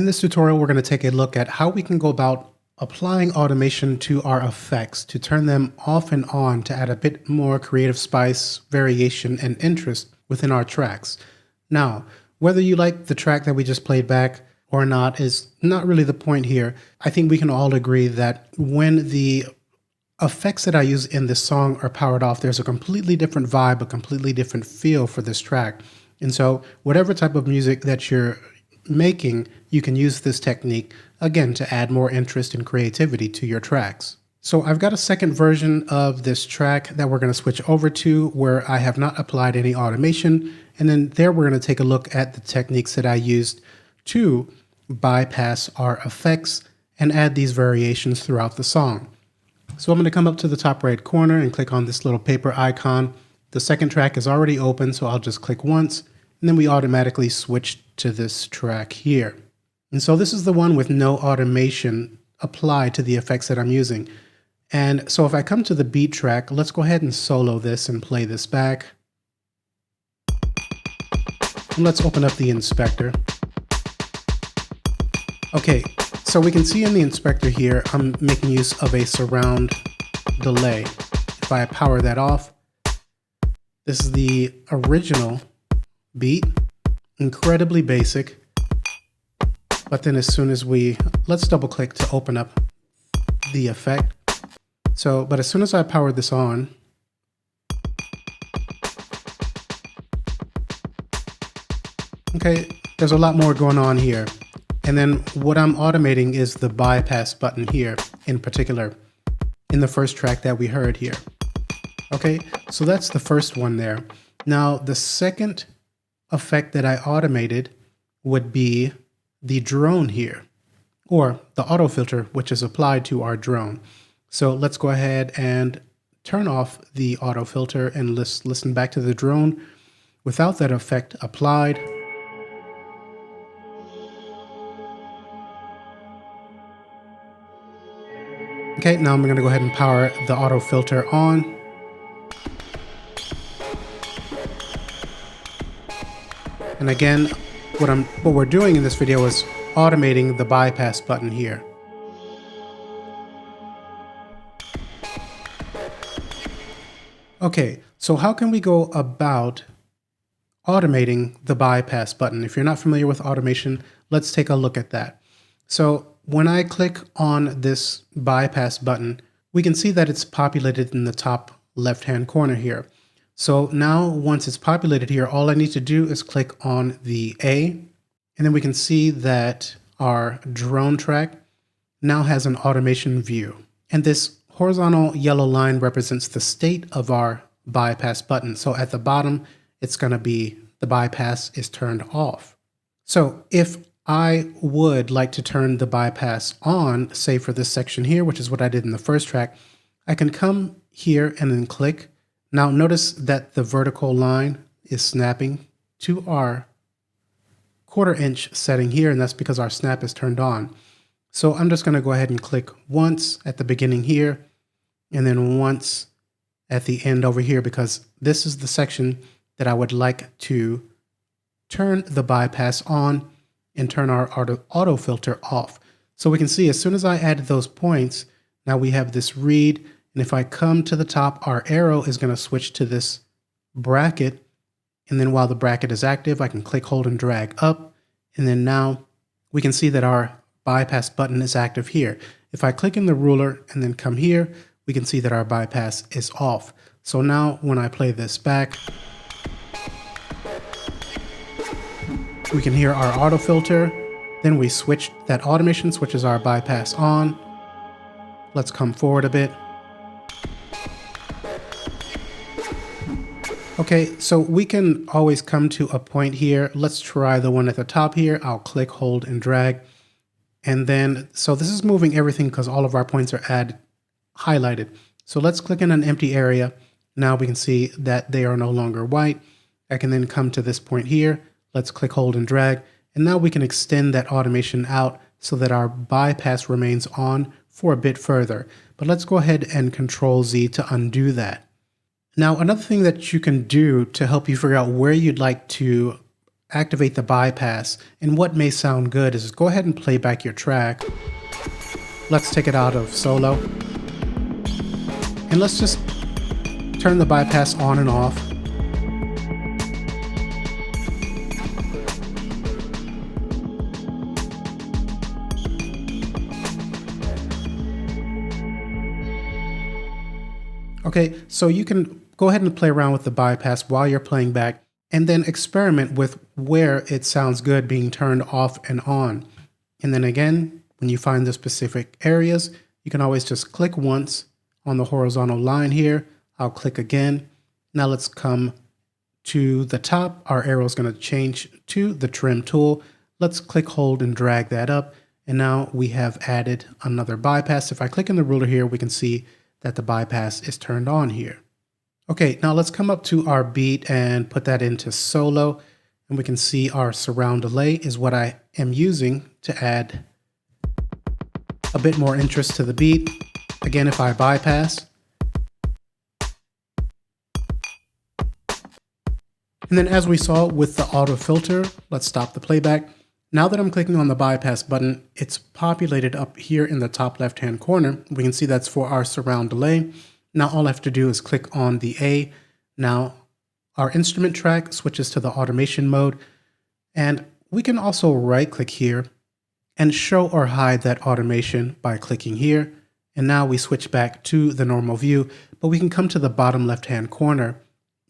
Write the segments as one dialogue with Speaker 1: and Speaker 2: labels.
Speaker 1: this tutorial, we're going to take a look at how we can go about applying automation to our effects to turn them off and on to add a bit more creative spice, variation, and interest within our tracks. Now, whether you like the track that we just played back or not is not really the point here. I think we can all agree that when the effects that I use in this song are powered off, there's a completely different vibe, a completely different feel for this track. And so whatever type of music that you're making, you can use this technique, again, to add more interest and creativity to your tracks. So I've got a second version of this track that we're going to switch over to where I have not applied any automation. And then there we're going to take a look at the techniques that I used to bypass our effects and add these variations throughout the song. So I'm going to come up to the top right corner and click on this little paper icon. The second track is already open, so I'll just click once, and then we automatically switch to this track here. And so this is the one with no automation applied to the effects that I'm using. And so if I come to the beat track, let's go ahead and solo this and play this back. And let's open up the inspector. Okay, so we can see in the inspector here, I'm making use of a surround delay. If I power that off, this is the original beat, incredibly basic. But then as soon as let's double click to open up the effect. But as soon as I power this on, okay, there's a lot more going on here. And then what I'm automating is the bypass button here in particular in the first track that we heard here. Okay, so that's the first one there. Now the second effect that I automated would be the drone here, or the auto filter, which is applied to our drone. So let's go ahead and turn off the auto filter and listen back to the drone without that effect applied. Okay, now I'm going to go ahead and power the auto filter on. And again, what we're doing in this video is automating the bypass button here. Okay, so how can we go about automating the bypass button? If you're not familiar with automation, let's take a look at that. So when I click on this bypass button, we can see that it's populated in the top left-hand corner here. So now once it's populated here, all I need to do is click on the A, and then we can see that our drone track now has an automation view. And this horizontal yellow line represents the state of our bypass button. So at the bottom, it's going to be the bypass is turned off. So if I would like to turn the bypass on, say for this section here, which is what I did in the first track, I can come here and then click. Now notice that the vertical line is snapping to our 1/4 inch setting here, and that's because our snap is turned on. So I'm just going to go ahead and click once at the beginning here, and then once at the end over here, because this is the section that I would like to turn the bypass on and turn our auto filter off. So we can see as soon as I added those points, now we have this read. And if I come to the top, our arrow is going to switch to this bracket. And then while the bracket is active, I can click, hold, and drag up. And then now we can see that our bypass button is active here. If I click in the ruler and then come here, we can see that our bypass is off. So now when I play this back, we can hear our auto filter. Then we switch, that automation switches our bypass on. Let's come forward a bit. Okay, so we can always come to a point here. Let's try the one at the top here. I'll click, hold, and drag. And then, so this is moving everything because all of our points are highlighted. So let's click in an empty area. Now we can see that they are no longer white. I can then come to this point here. Let's click, hold, and drag. And now we can extend that automation out so that our bypass remains on for a bit further. But let's go ahead and Control Z to undo that. Now, another thing that you can do to help you figure out where you'd like to activate the bypass. And what may sound good is go ahead and play back your track. Let's take it out of solo. And let's just turn the bypass on and off. Okay, so you can go ahead and play around with the bypass while you're playing back, and then experiment with where it sounds good being turned off and on. And then again, when you find the specific areas, you can always just click once on the horizontal line here. I'll click again. Now let's come to the top. Our arrow is going to change to the trim tool. Let's click, hold, and drag that up. And now we have added another bypass. If I click in the ruler here, we can see that the bypass is turned on here. Okay, now let's come up to our beat and put that into solo. And we can see our surround delay is what I am using to add a bit more interest to the beat. Again, if I bypass. And then as we saw with the auto filter, let's stop the playback. Now that I'm clicking on the bypass button, it's populated up here in the top left-hand corner. We can see that's for our surround delay. Now all I have to do is click on the A. Now our instrument track switches to the automation mode. And we can also right-click here and show or hide that automation by clicking here. And now we switch back to the normal view, but we can come to the bottom left-hand corner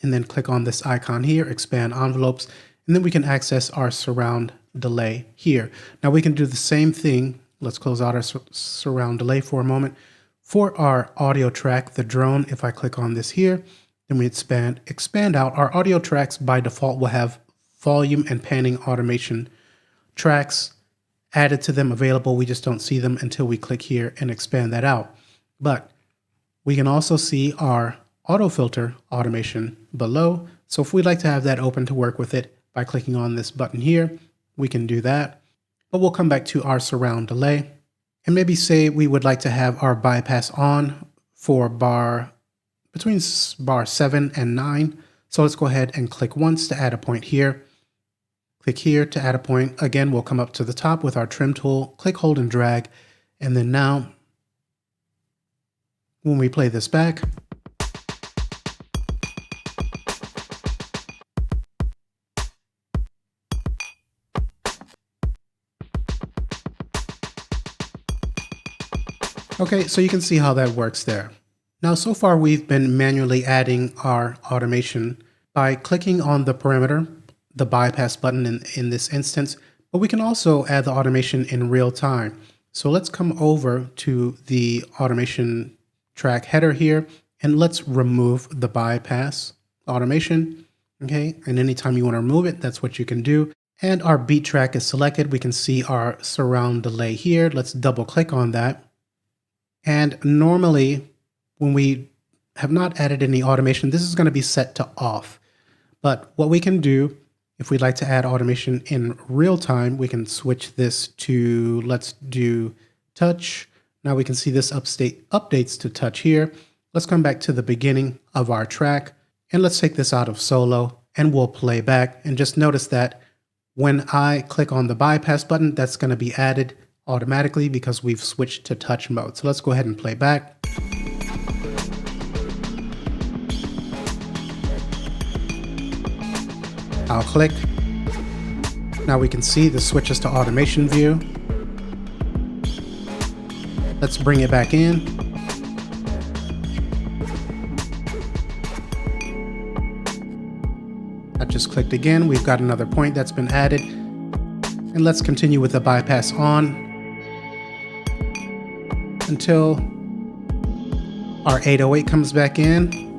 Speaker 1: and then click on this icon here, expand envelopes, and then we can access our surround delay here. Now we can do the same thing. Let's close out our surround delay for a moment. For our audio track, the drone, if I click on this here, then we expand out. Our audio tracks by default will have volume and panning automation tracks added to them available. We just don't see them until we click here and expand that out. But we can also see our auto filter automation below. So if we'd like to have that open to work with it by clicking on this button here, we can do that. But we'll come back to our surround delay and maybe say we would like to have our bypass on for between bar 7 and 9. So let's go ahead and click once to add a point here. Click here to add a point. Again, we'll come up to the top with our trim tool, click, hold, and drag. And then now, when we play this back, okay, so you can see how that works there. Now, so far we've been manually adding our automation by clicking on the parameter, the bypass button in this instance, but we can also add the automation in real time. So let's come over to the automation track header here, and let's remove the bypass automation. Okay, and anytime you want to remove it, that's what you can do. And our beat track is selected. We can see our surround delay here. Let's double click on that. And normally, when we have not added any automation, this is going to be set to off. But what we can do, if we'd like to add automation in real time, we can switch this to, let's do touch. Now we can see this updates to touch here. Let's come back to the beginning of our track and let's take this out of solo and we'll play back. And just notice that when I click on the bypass button, that's going to be added automatically because we've switched to touch mode. So let's go ahead and play back. I'll click. Now we can see the switches to automation view. Let's bring it back in. I just clicked again. We've got another point that's been added. And let's continue with the bypass on until our 808 comes back in.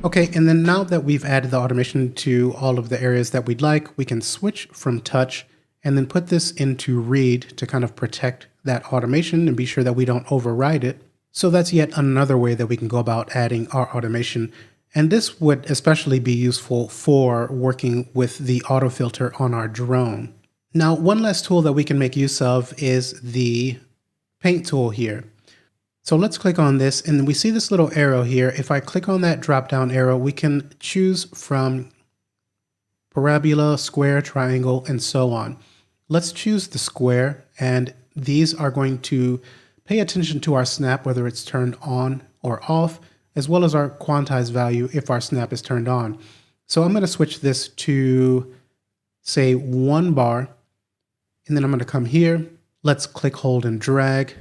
Speaker 1: Okay, and then now that we've added the automation to all of the areas that we'd like, we can switch from touch and then put this into read to kind of protect that automation and be sure that we don't override it. So that's yet another way that we can go about adding our automation. And this would especially be useful for working with the auto filter on our drone. Now, one last tool that we can make use of is the paint tool here. So let's click on this, and we see this little arrow here. If I click on that drop down arrow, we can choose from parabola, square, triangle, and so on. Let's choose the square, and these are going to pay attention to our snap, whether it's turned on or off, as well as our quantized value if our snap is turned on. So I'm going to switch this to, say, 1 bar, and then I'm going to come here. Let's click, hold, and drag.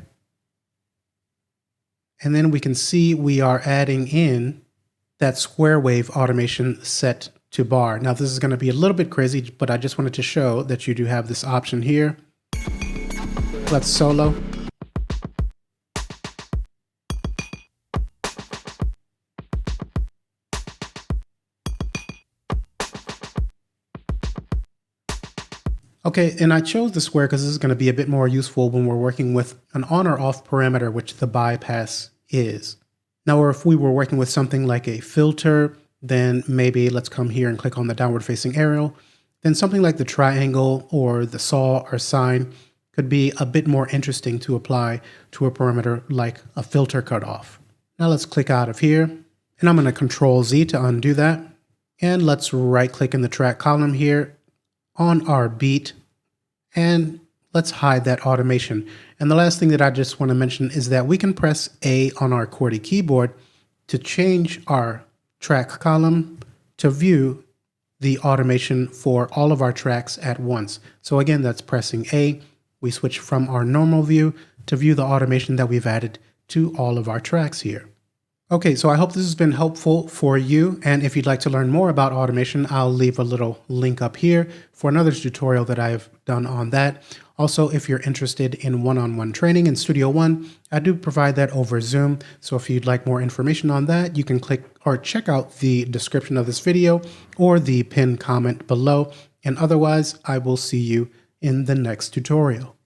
Speaker 1: And then we can see we are adding in that square wave automation set to bar. Now this is going to be a little bit crazy, but I just wanted to show that you do have this option here. Let's solo. Okay, and I chose the square because this is going to be a bit more useful when we're working with an on or off parameter, which the bypass is. Now, or if we were working with something like a filter, then maybe let's come here and click on the downward facing arrow. Then something like the triangle or the saw or sine could be a bit more interesting to apply to a parameter like a filter cutoff. Now let's click out of here, and I'm going to Control Z to undo that. And let's right click in the track column here on our beat, and let's hide that automation. And the last thing that I just want to mention is that we can press A on our QWERTY keyboard to change our track column to view the automation for all of our tracks at once. So again, that's pressing A. We switch from our normal view to view the automation that we've added to all of our tracks here. Okay, so I hope this has been helpful for you, and if you'd like to learn more about automation, I'll leave a little link up here for another tutorial that I've done on that. Also, if you're interested in one-on-one training in Studio One, I do provide that over Zoom, so if you'd like more information on that, you can click or check out the description of this video or the pinned comment below, and otherwise, I will see you in the next tutorial.